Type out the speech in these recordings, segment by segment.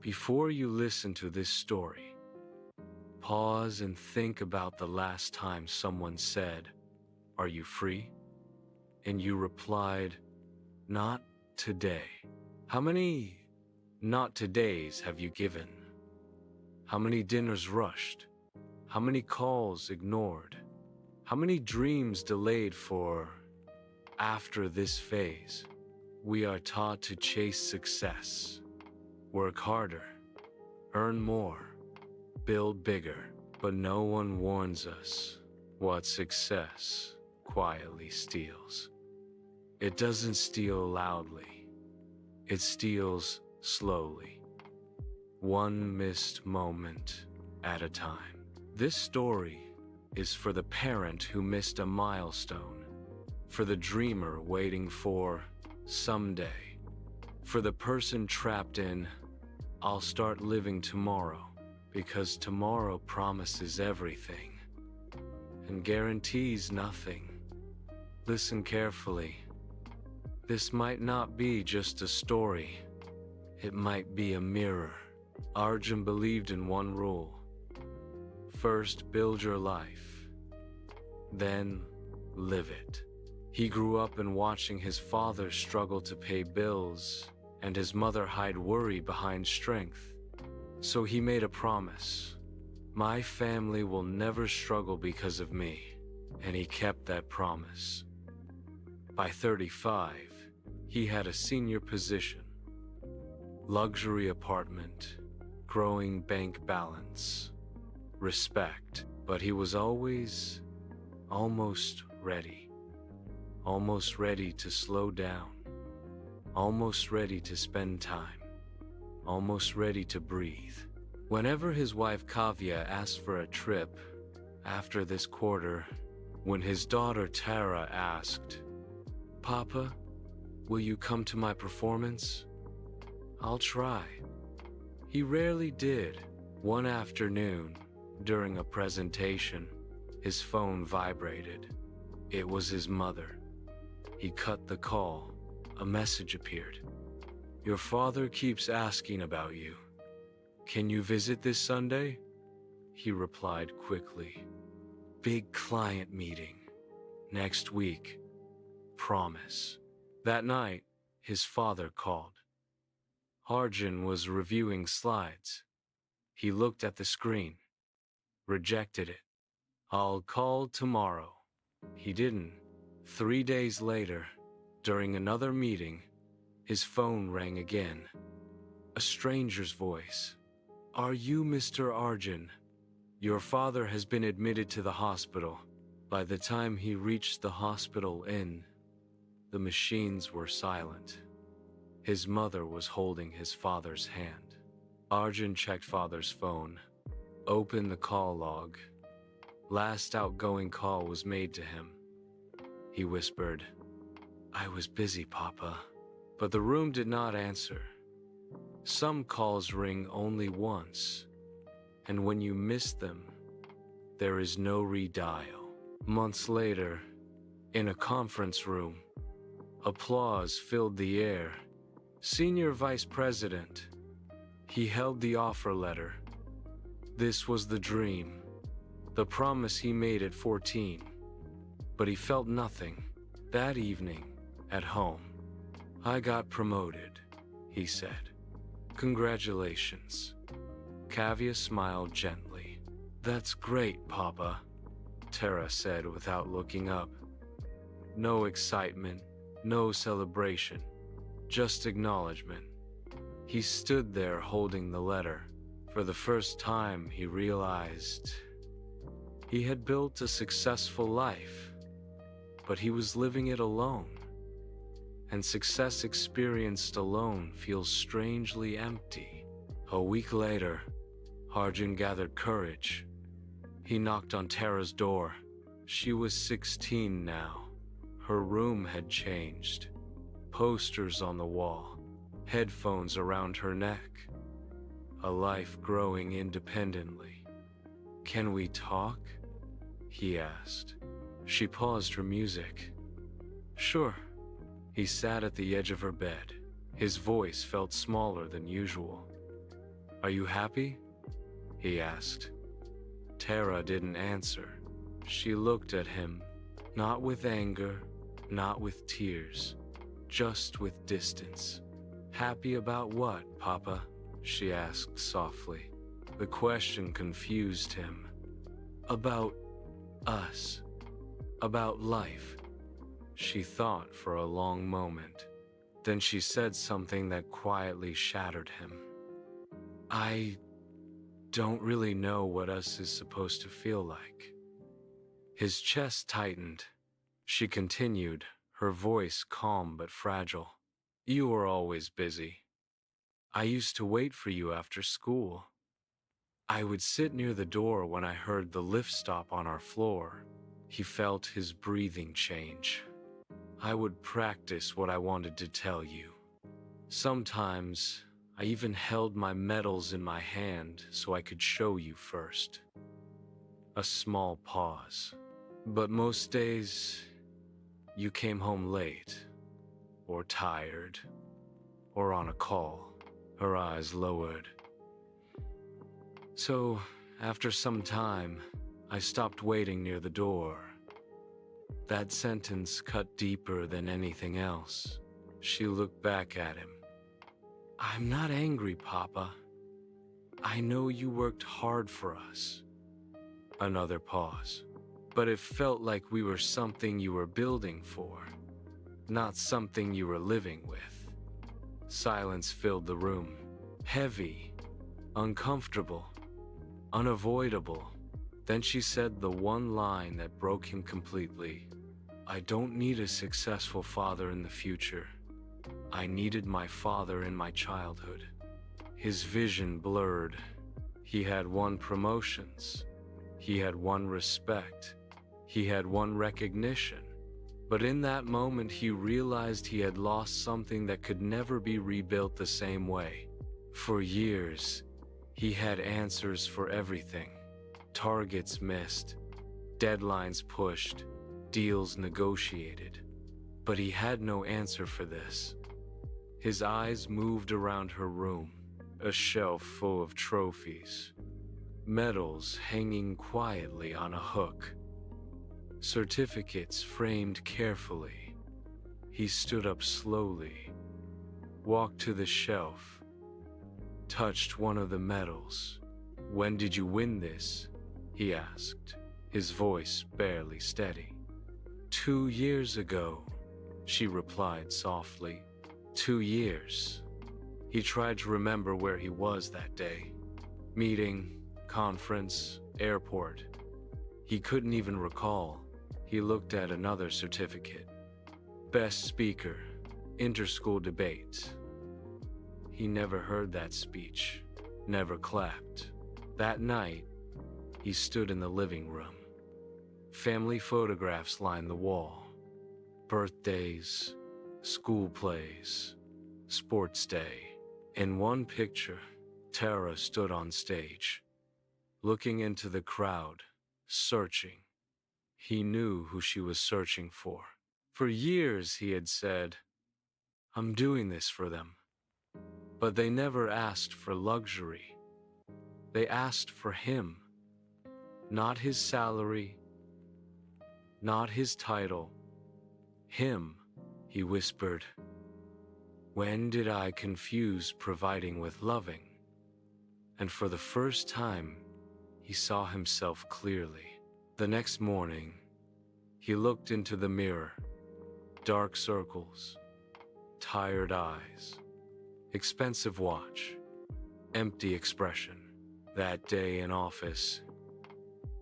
Before you listen to this story, pause and think about the last time someone said, "Are you free?" And you replied, "Not today." How many not todays have you given? How many dinners rushed? How many calls ignored? How many dreams delayed for after this phase? We are taught to chase success, work harder, earn more, build bigger, but no one warns us what success quietly steals. It doesn't steal loudly. It steals slowly, one missed moment at a time. This story is for the parent who missed a milestone, for the dreamer waiting for someday, for the person trapped in, "I'll start living tomorrow," because tomorrow promises everything and guarantees nothing. Listen carefully. This might not be just a story. It might be a mirror. Arjun believed in one rule. First, build your life, then live it. He grew up in watching his father struggle to pay bills and his mother hide worry behind strength. So he made a promise. My family will never struggle because of me. And he kept that promise. By 35, he had a senior position, luxury apartment, growing bank balance, respect, but he was always almost ready to slow down, almost ready to spend time, almost ready to breathe. Whenever his wife Kavya asked for a trip after this quarter, when his daughter Tara asked, "Papa, will you come to my performance?" "I'll try." He rarely did. One afternoon, during a presentation, his phone vibrated. It was his mother. He cut the call. A message appeared. "Your father keeps asking about you. Can you visit this Sunday?" He replied quickly. "Big client meeting. Next week. Promise." That night, his father called. Arjun was reviewing slides. He looked at the screen, rejected it. "I'll call tomorrow." He didn't. 3 days later, during another meeting, his phone rang again. A stranger's voice. "Are you Mr. Arjun? Your father has been admitted to the hospital." By the time he reached the hospital inn, the machines were silent. His mother was holding his father's hand. Arjun checked father's phone, opened the call log. Last outgoing call was made to him. He whispered, "I was busy, Papa." But the room did not answer. Some calls ring only once, and when you miss them, there is no redial. Months later, in a conference room, applause filled the air. Senior Vice President. He held the offer letter. This was the dream, the promise he made at 14. But he felt nothing. That evening, at home, "I got promoted," he said. "Congratulations." Kavya smiled gently. "That's great, Papa," Tara said without looking up. No excitement, no celebration, just acknowledgement. He stood there holding the letter. For the first time, he realized he had built a successful life, but he was living it alone. And success experienced alone feels strangely empty. A week later, Arjun gathered courage. He knocked on Tara's door. She was 16 now. Her room had changed. Posters on the wall, headphones around her neck. A life growing independently. "Can we talk?" he asked. She paused her music. "Sure." He sat at the edge of her bed. His voice felt smaller than usual. Are you happy? He asked. Tara didn't answer. She looked at him, not with anger, not with tears, just with distance. Happy about what, Papa? She asked softly. The question confused him. About us. About life. She thought for a long moment. Then she said something that quietly shattered him. I don't really know what us is supposed to feel like. His chest tightened. She continued, her voice calm but fragile. You were always busy. I used to wait for you after school. I would sit near the door when I heard the lift stop on our floor. He felt his breathing change. I would practice what I wanted to tell you. Sometimes, I even held my medals in my hand so I could show you first. A small pause. But most days, you came home late, or tired, or on a call. Her eyes lowered. So, after some time, I stopped waiting near the door. That sentence cut deeper than anything else. She looked back at him. I'm not angry, Papa. I know you worked hard for us. Another pause. But it felt like we were something you were building for, not something you were living with. Silence filled the room. Heavy, uncomfortable, unavoidable. Then she said the one line that broke him completely. I don't need a successful father in the future. I needed my father in my childhood. His vision blurred. He had won promotions. He had won respect. He had won recognition. But in that moment, he realized he had lost something that could never be rebuilt the same way. For years, he had answers for everything. Targets missed, deadlines pushed, deals negotiated. But he had no answer for this. His eyes moved around her room, a shelf full of trophies, medals hanging quietly on a hook, certificates framed carefully. He stood up slowly, walked to the shelf, touched one of the medals. When did you win this? He asked, his voice barely steady. 2 years ago, she replied softly. 2 years. He tried to remember where he was that day. Meeting, conference, airport. He couldn't even recall. He looked at another certificate. Best speaker, interschool debate. He never heard that speech, never clapped. That night, he stood in the living room. Family photographs lined the wall. Birthdays, school plays, sports day. In one picture, Tara stood on stage, looking into the crowd, searching. He knew who she was searching for. For years, he had said, I'm doing this for them. But they never asked for luxury. They asked for him. Not his salary, not his title. Him, he whispered. When did I confuse providing with loving? And for the first time, he saw himself clearly. The next morning, he looked into the mirror. Dark circles, tired eyes, expensive watch, empty expression. That day in office,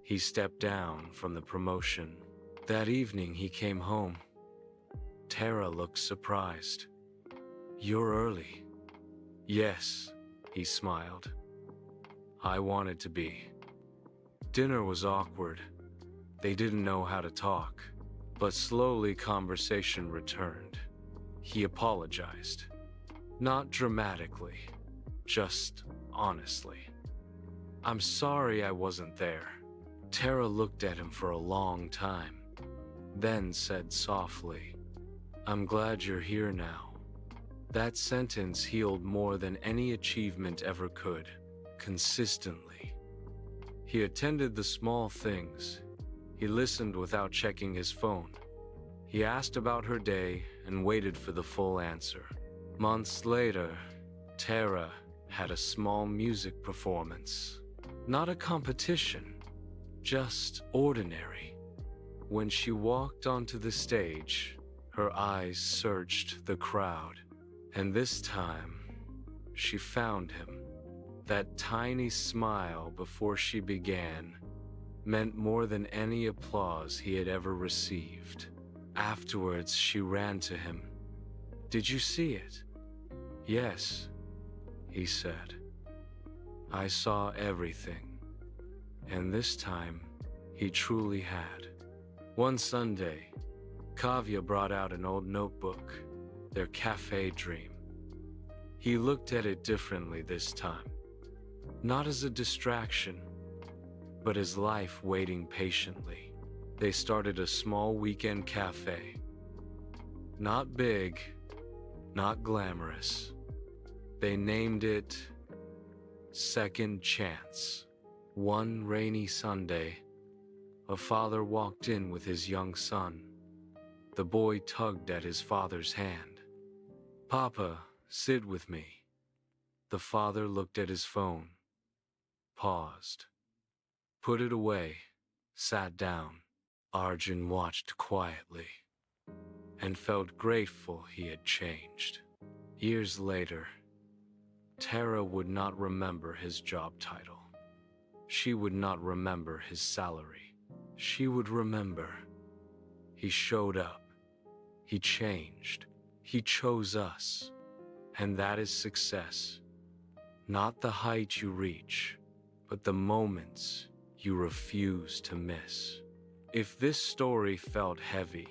he stepped down from the promotion. That evening he came home. Tara looked surprised. You're early. Yes, he smiled. I wanted to be. Dinner was awkward. They didn't know how to talk, but slowly conversation returned. He apologized. Not dramatically, just honestly. I'm sorry I wasn't there. Tara looked at him for a long time, then said softly, I'm glad you're here now. That sentence healed more than any achievement ever could. consistently. He attended the small things. He listened without checking his phone. He asked about her day and waited for the full answer. Months later, Tara had a small music performance. Not a competition, just ordinary. When she walked onto the stage, her eyes searched the crowd. And this time, she found him. That tiny smile before she began meant more than any applause he had ever received. Afterwards, she ran to him. "Did you see it?" "Yes," he said. "I saw everything." And this time, he truly had. One Sunday, Kavya brought out an old notebook, their cafe dream. He looked at it differently this time. Not as a distraction, but as life waiting patiently. They started a small weekend cafe. Not big, not glamorous. They named it Second Chance. One rainy Sunday, a father walked in with his young son. The boy tugged at his father's hand. "Papa, sit with me." The father looked at his phone, paused, put it away, sat down. Arjun watched quietly and felt grateful he had changed. Years later, Tara would not remember his job title. She would not remember his salary. She would remember he showed up, he changed, he chose us. And that is success. Not the height you reach, but the moments you refuse to miss. If this story felt heavy,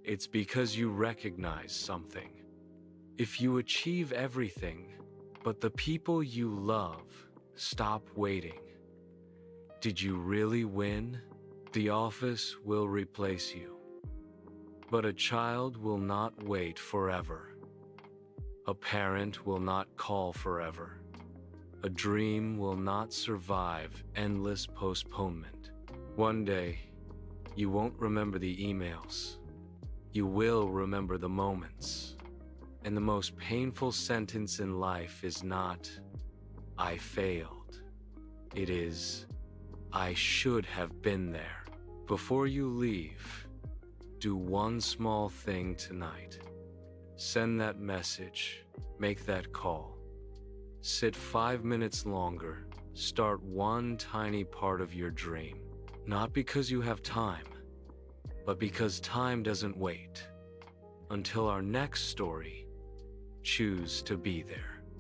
it's because you recognize something. If you achieve everything, but the people you love stop waiting, did you really win? The office will replace you, but a child will not wait forever. A parent will not call forever. A dream will not survive endless postponement. One day, you won't remember the emails. You will remember the moments. And the most painful sentence in life is not, "I failed." It is, "I should have been there." Before you leave, do one small thing tonight. Send that message, make that call. Sit 5 minutes longer, start one tiny part of your dream. Not because you have time, but because time doesn't wait. Until our next story, choose to be there.